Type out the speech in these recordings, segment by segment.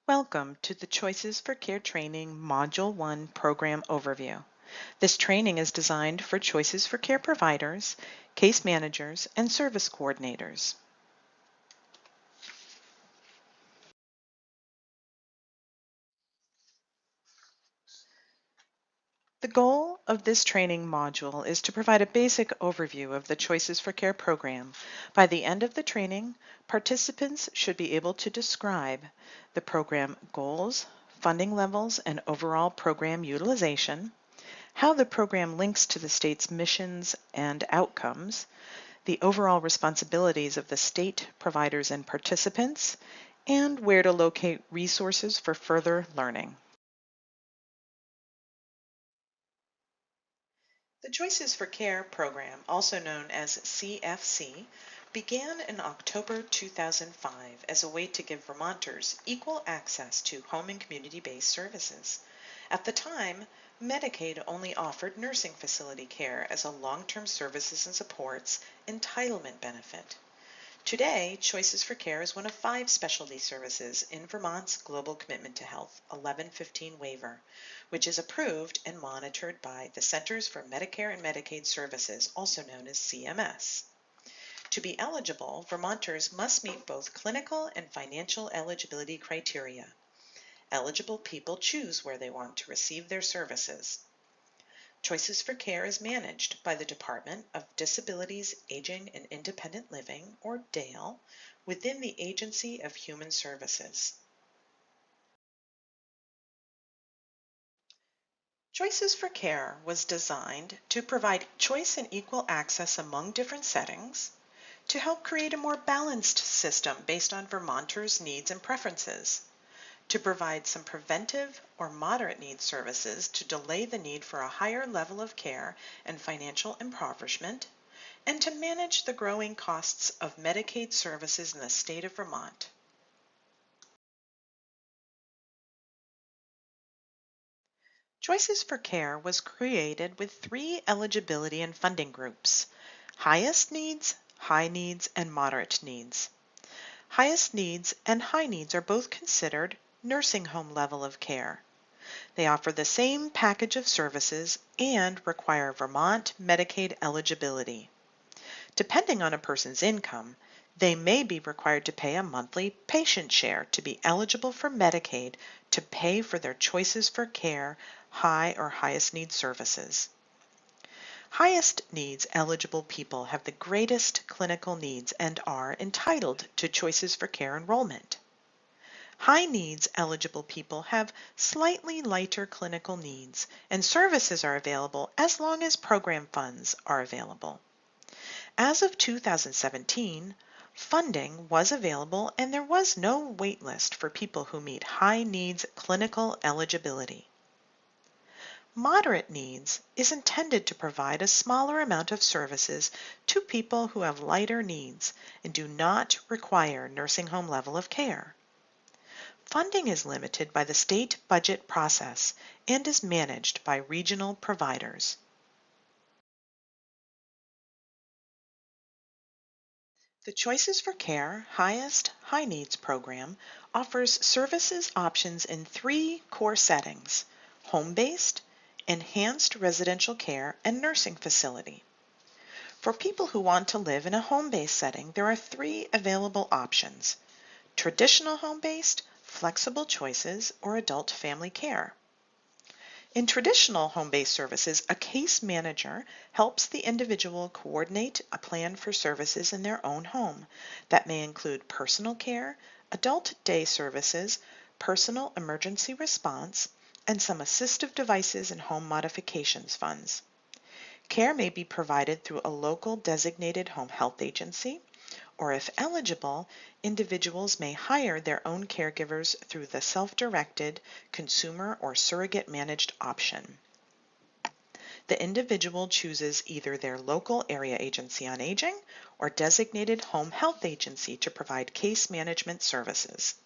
Welcome to the Choices for Care Training Module 1 Program Overview. This training is designed for Choices for Care providers, case managers, and service coordinators. The goal of this training module is to provide a basic overview of the Choices for Care program. By the end of the training, participants should be able to describe the program goals, funding levels, and overall program utilization, how the program links to the state's missions and outcomes, the overall responsibilities of the state providers and participants, and where to locate resources for further learning. The Choices for Care program, also known as CFC, began in October 2005 as a way to give Vermonters equal access to home and community-based services. At the time, Medicaid only offered nursing facility care as a long-term services and supports entitlement benefit. Today, Choices for Care is one of 5 specialty services in Vermont's Global Commitment to Health 1115 waiver, which is approved and monitored by the Centers for Medicare and Medicaid Services, also known as CMS. To be eligible, Vermonters must meet both clinical and financial eligibility criteria. Eligible people choose where they want to receive their services. Choices for Care is managed by the Department of Disabilities, Aging, and Independent Living, or DAIL, within the Agency of Human Services. Choices for Care was designed to provide choice and equal access among different settings, to help create a more balanced system based on Vermonters' needs and preferences, to provide some preventive or moderate needs services to delay the need for a higher level of care and financial impoverishment, and to manage the growing costs of Medicaid services in the state of Vermont. Choices for Care was created with 3 eligibility and funding groups: highest needs, high needs, and moderate needs. Highest needs and high needs are both considered nursing home level of care. They offer the same package of services and require Vermont Medicaid eligibility. Depending on a person's income, they may be required to pay a monthly patient share to be eligible for Medicaid to pay for their Choices for Care high or highest need services. Highest needs eligible people have the greatest clinical needs and are entitled to Choices for Care enrollment. High needs eligible people have slightly lighter clinical needs, and services are available as long as program funds are available. As of 2017, funding was available and there was no wait list for people who meet high needs clinical eligibility. Moderate needs is intended to provide a smaller amount of services to people who have lighter needs and do not require nursing home level of care. Funding is limited by the state budget process and is managed by regional providers. The Choices for Care Highest High Needs program offers services options in 3 core settings: home-based, enhanced residential care, and nursing facility. For people who want to live in a home-based setting, there are 3 available options: traditional home-based, flexible choices, or adult family care. In traditional home-based services, a case manager helps the individual coordinate a plan for services in their own home. That may include personal care, adult day services, personal emergency response, and some assistive devices and home modifications funds. Care may be provided through a local designated home health agency, or if eligible, individuals may hire their own caregivers through the self-directed, consumer, or surrogate-managed option. The individual chooses either their local area agency on aging or designated home health agency to provide case management services.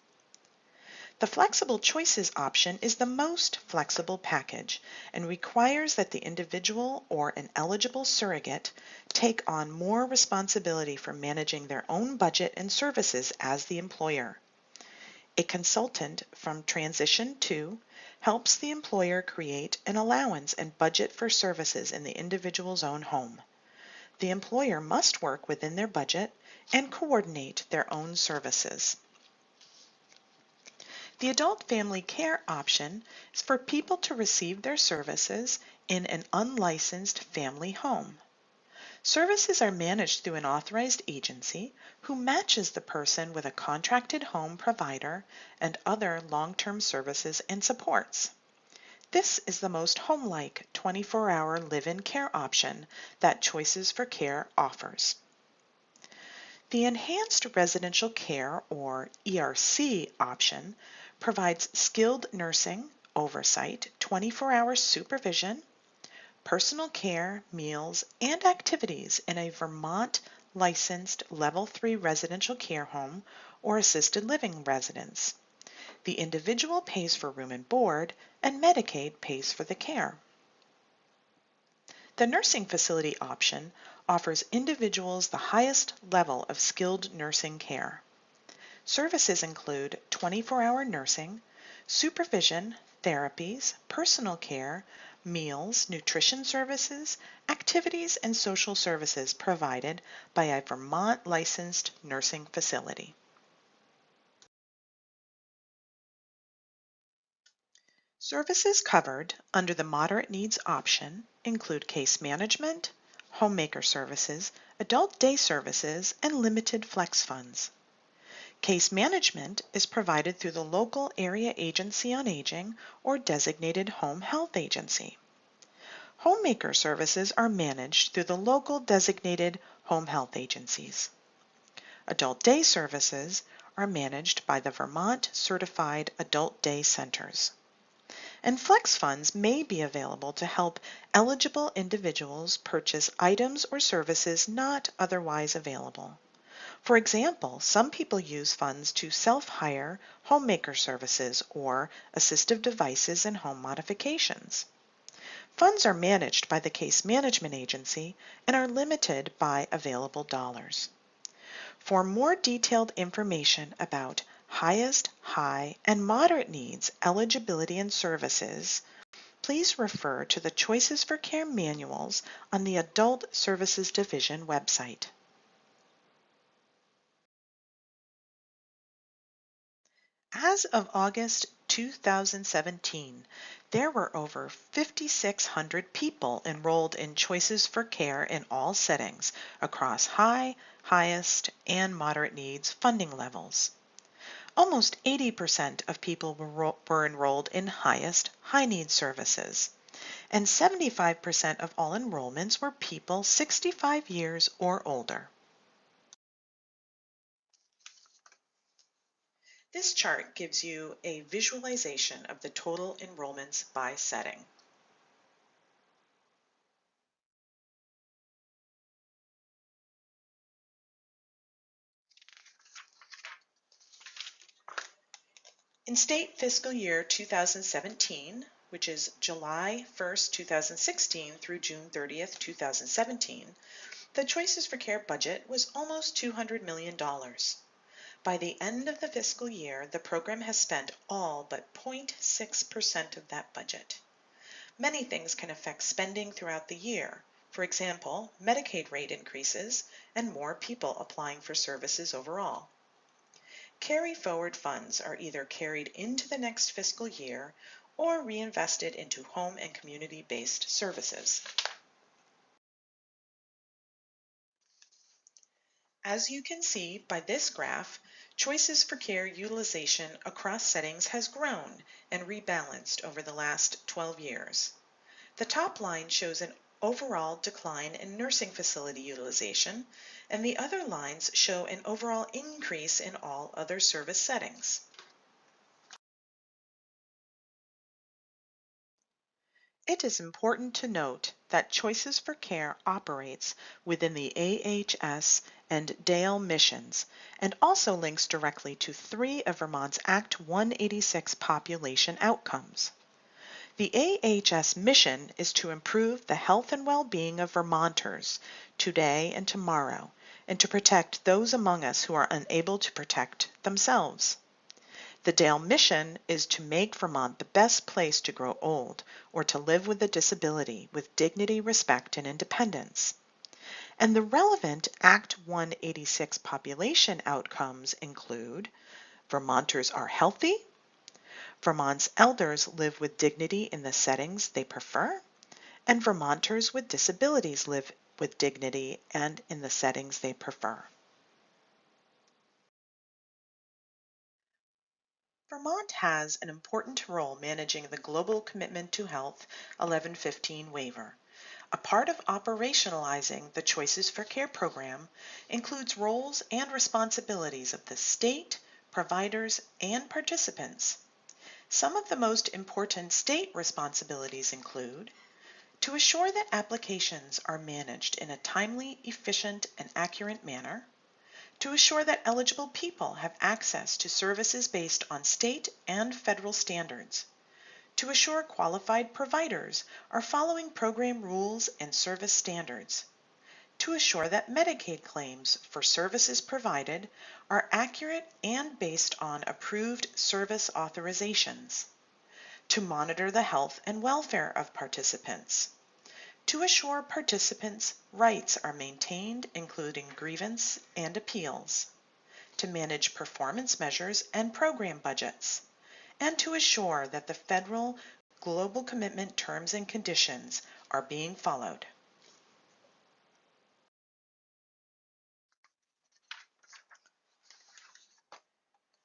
The Flexible Choices option is the most flexible package and requires that the individual or an eligible surrogate take on more responsibility for managing their own budget and services as the employer. A consultant from Transition 2 helps the employer create an allowance and budget for services in the individual's own home. The employer must work within their budget and coordinate their own services. The adult family care option is for people to receive their services in an unlicensed family home. Services are managed through an authorized agency who matches the person with a contracted home provider and other long-term services and supports. This is the most home-like 24-hour live-in care option that Choices for Care offers. The Enhanced Residential Care, or ERC option, provides skilled nursing, oversight, 24-hour supervision, personal care, meals, and activities in a Vermont licensed Level 3 residential care home or assisted living residence. The individual pays for room and board, and Medicaid pays for the care. The nursing facility option offers individuals the highest level of skilled nursing care. Services include 24-hour nursing, supervision, therapies, personal care, meals, nutrition services, activities, and social services provided by a Vermont licensed nursing facility. Services covered under the moderate needs option include case management, homemaker services, adult day services, and limited flex funds. Case management is provided through the local area agency on aging or designated home health agency. Homemaker services are managed through the local designated home health agencies. Adult day services are managed by the Vermont Certified Adult Day Centers. And flex funds may be available to help eligible individuals purchase items or services not otherwise available. For example, some people use funds to self-hire homemaker services or assistive devices and home modifications. Funds are managed by the case management agency and are limited by available dollars. For more detailed information about highest, high, and moderate needs eligibility and services, please refer to the Choices for Care manuals on the Adult Services Division website. As of August 2017, there were over 5,600 people enrolled in Choices for Care in all settings across high, highest, and moderate needs funding levels. Almost 80% of people were enrolled in highest, high needs services, and 75% of all enrollments were people 65 years or older. This chart gives you a visualization of the total enrollments by setting. In state fiscal year 2017, which is July 1st, 2016 through June 30th, 2017, the Choices for Care budget was almost $200 million. By the end of the fiscal year, the program has spent all but 0.6% of that budget. Many things can affect spending throughout the year. For example, Medicaid rate increases and more people applying for services overall. Carry forward funds are either carried into the next fiscal year or reinvested into home and community-based services. As you can see by this graph, Choices for Care utilization across settings has grown and rebalanced over the last 12 years. The top line shows an overall decline in nursing facility utilization, and the other lines show an overall increase in all other service settings. It is important to note that Choices for Care operates within the AHS and DALE missions and also links directly to 3 of Vermont's Act 186 population outcomes. The AHS mission is to improve the health and well-being of Vermonters today and tomorrow, and to protect those among us who are unable to protect themselves. The Dale mission is to make Vermont the best place to grow old or to live with a disability with dignity, respect, and independence. And the relevant Act 186 population outcomes include Vermonters are healthy, Vermont's elders live with dignity in the settings they prefer, and Vermonters with disabilities live with dignity and in the settings they prefer. Vermont has an important role managing the Global Commitment to Health 1115 waiver. A part of operationalizing the Choices for Care program includes roles and responsibilities of the state, providers, and participants. Some of the most important state responsibilities include to assure that applications are managed in a timely, efficient, and accurate manner, to assure that eligible people have access to services based on state and federal standards, to assure qualified providers are following program rules and service standards, to assure that Medicaid claims for services provided are accurate and based on approved service authorizations, to monitor the health and welfare of participants, to assure participants' rights are maintained, including grievance and appeals, to manage performance measures and program budgets, and to assure that the federal global commitment terms and conditions are being followed.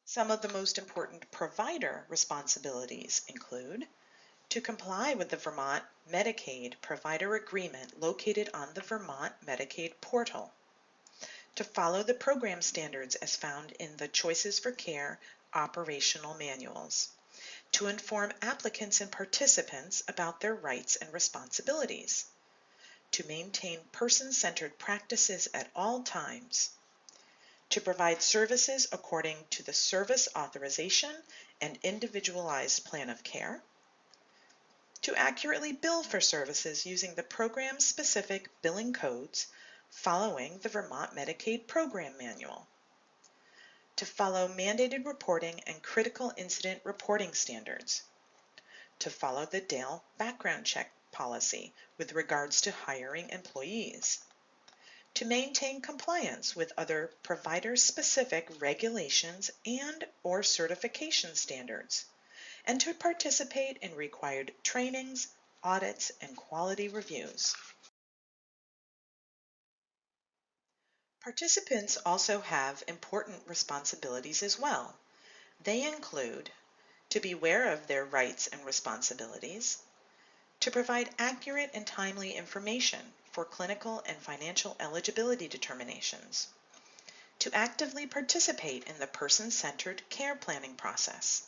Some of the most important provider responsibilities include to comply with the Vermont Medicaid Provider Agreement located on the Vermont Medicaid portal, to follow the program standards as found in the Choices for Care operational manuals, to inform applicants and participants about their rights and responsibilities, to maintain person-centered practices at all times, to provide services according to the service authorization and individualized plan of care, to accurately bill for services using the program-specific billing codes following the Vermont Medicaid Program Manual, to follow mandated reporting and critical incident reporting standards, to follow the Dale background check policy with regards to hiring employees, to maintain compliance with other provider-specific regulations and/or certification standards, and to participate in required trainings, audits, and quality reviews. Participants also have important responsibilities as well. They include to be aware of their rights and responsibilities, to provide accurate and timely information for clinical and financial eligibility determinations, to actively participate in the person-centered care planning process,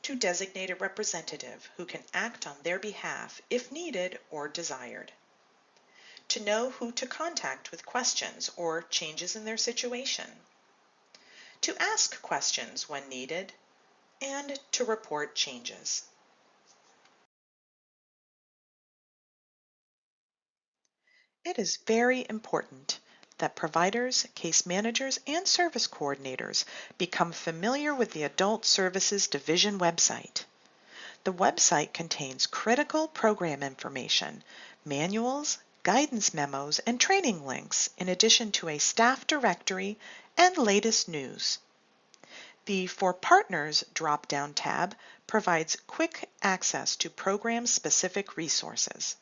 to designate a representative who can act on their behalf if needed or desired, to know who to contact with questions or changes in their situation, to ask questions when needed, and to report changes. It is very important that providers, case managers, and service coordinators become familiar with the Adult Services Division website. The website contains critical program information, manuals, guidance memos, and training links, in addition to a staff directory and latest news. The For Partners drop-down tab provides quick access to program-specific resources.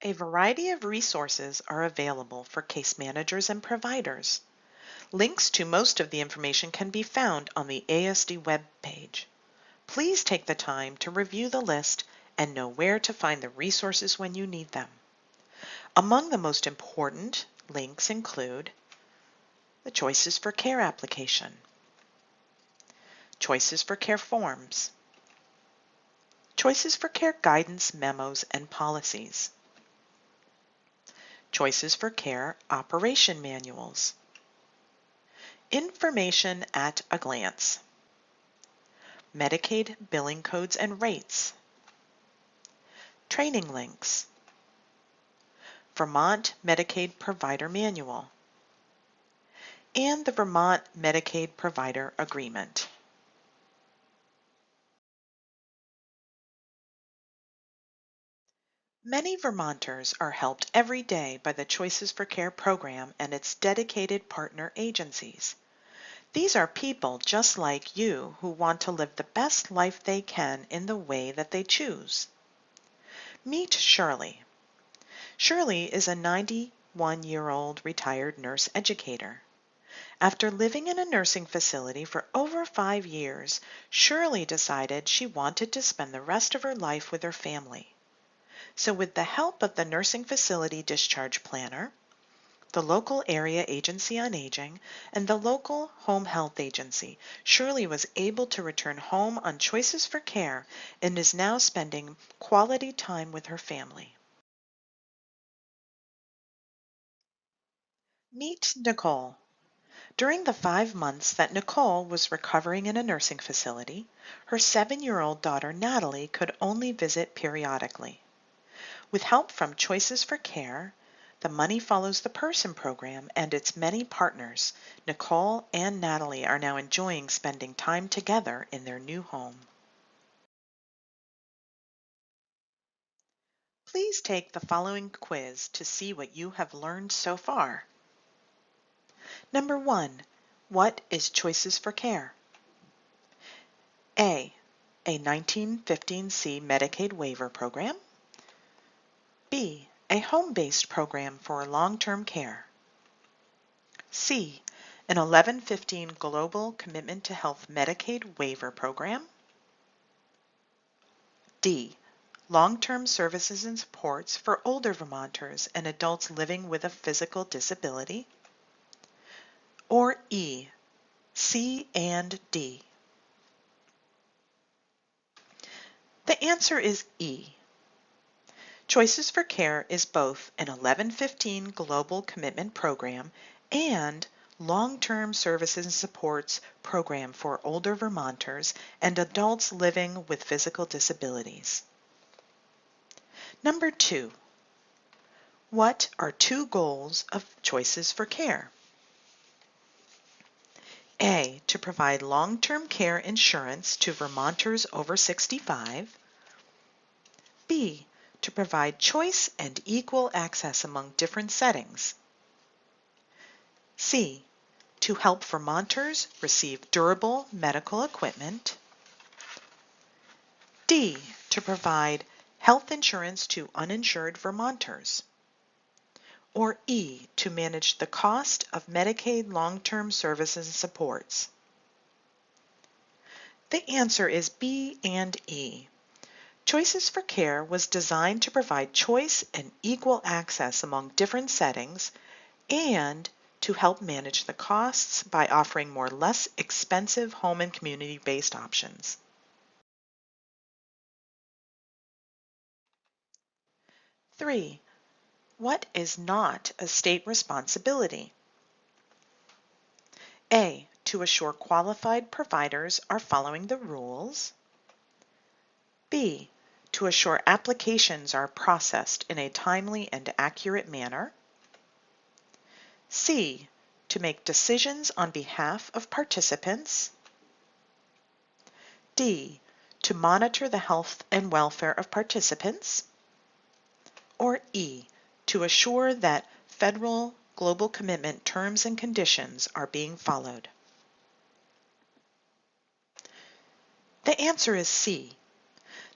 A variety of resources are available for case managers and providers. Links to most of the information can be found on the ASD web page. Please take the time to review the list and know where to find the resources when you need them. Among the most important links include the Choices for Care application, Choices for Care forms, Choices for Care guidance memos and policies, Choices for Care operation manuals, Information at a glance, Medicaid billing codes and rates, training links, Vermont Medicaid Provider Manual, and the Vermont Medicaid Provider Agreement. Many Vermonters are helped every day by the Choices for Care program and its dedicated partner agencies. These are people just like you who want to live the best life they can in the way that they choose. Meet Shirley. Shirley is a 91-year-old retired nurse educator. After living in a nursing facility for over 5 years, Shirley decided she wanted to spend the rest of her life with her family. So with the help of the nursing facility discharge planner, the local area agency on aging, and the local home health agency, Shirley was able to return home on Choices for Care and is now spending quality time with her family. Meet Nicole. During the 5 months that Nicole was recovering in a nursing facility, her 7-year-old daughter Natalie could only visit periodically. With help from Choices for Care, the Money Follows the Person program, and its many partners, Nicole and Natalie are now enjoying spending time together in their new home. Please take the following quiz to see what you have learned so far. Number 1. What is Choices for Care? A 1915C Medicaid waiver program. B. A home-based program for long-term care. C. An 1115 Global Commitment to Health Medicaid waiver program. D. Long-term services and supports for older Vermonters and adults living with a physical disability. Or E. C and D. The answer is E. Choices for Care is both an 1115 Global Commitment Program and long-term services and supports program for older Vermonters and adults living with physical disabilities. Number 2. What are 2 goals of Choices for Care? A. To provide long-term care insurance to Vermonters over 65. B. To provide choice and equal access among different settings. C. To help Vermonters receive durable medical equipment. D. To provide health insurance to uninsured Vermonters. Or E. To manage the cost of Medicaid long-term services and supports. The answer is B and E. Choices for Care was designed to provide choice and equal access among different settings and to help manage the costs by offering more less expensive home and community-based options. Three, what is not a state responsibility? A, to assure qualified providers are following the rules. B, to assure applications are processed in a timely and accurate manner. C, to make decisions on behalf of participants. D, to monitor the health and welfare of participants. Or E, to assure that federal global commitment terms and conditions are being followed. The answer is C.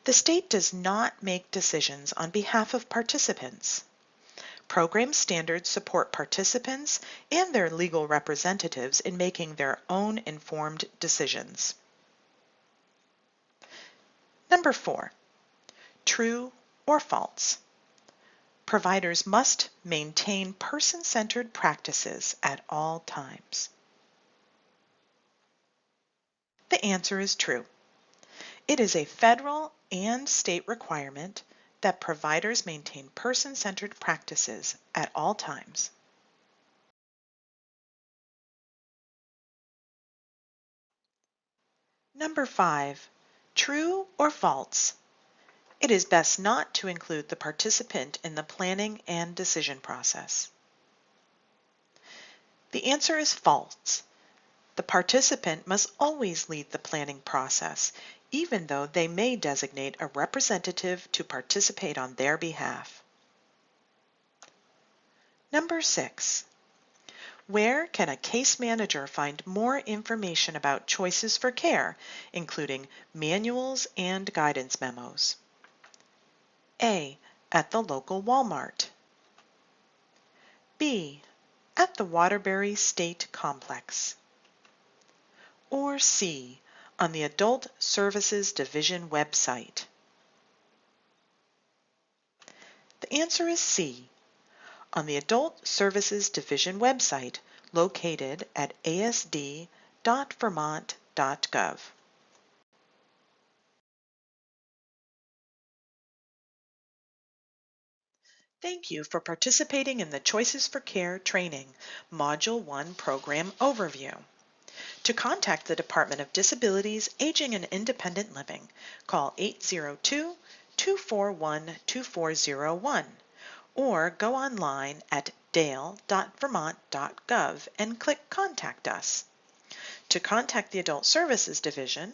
The state does not make decisions on behalf of participants. Program standards support participants and their legal representatives in making their own informed decisions. Number 4, true or false? Providers must maintain person-centered practices at all times. The answer is true. It is a federal and state requirement that providers maintain person-centered practices at all times. Number 5, true or false? It is best not to include the participant in the planning and decision process. The answer is false. The participant must always lead the planning process, even though they may designate a representative to participate on their behalf. Number 6. Where can a case manager find more information about choices for care, including manuals and guidance memos? A. At the local Walmart. B. At the Waterbury State Complex. Or C. On the Adult Services Division website. The answer is C. On the Adult Services Division website located at asd.vermont.gov. Thank you for participating in the Choices for Care training, Module 1 Program Overview. To contact the Department of Disabilities, Aging and Independent Living, call 802-241-2401 or go online at dale.vermont.gov and click Contact Us. To contact the Adult Services Division,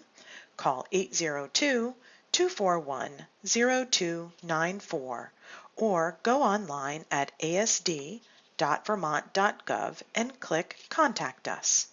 call 802-241-0294 or go online at asd.vermont.gov and click Contact Us.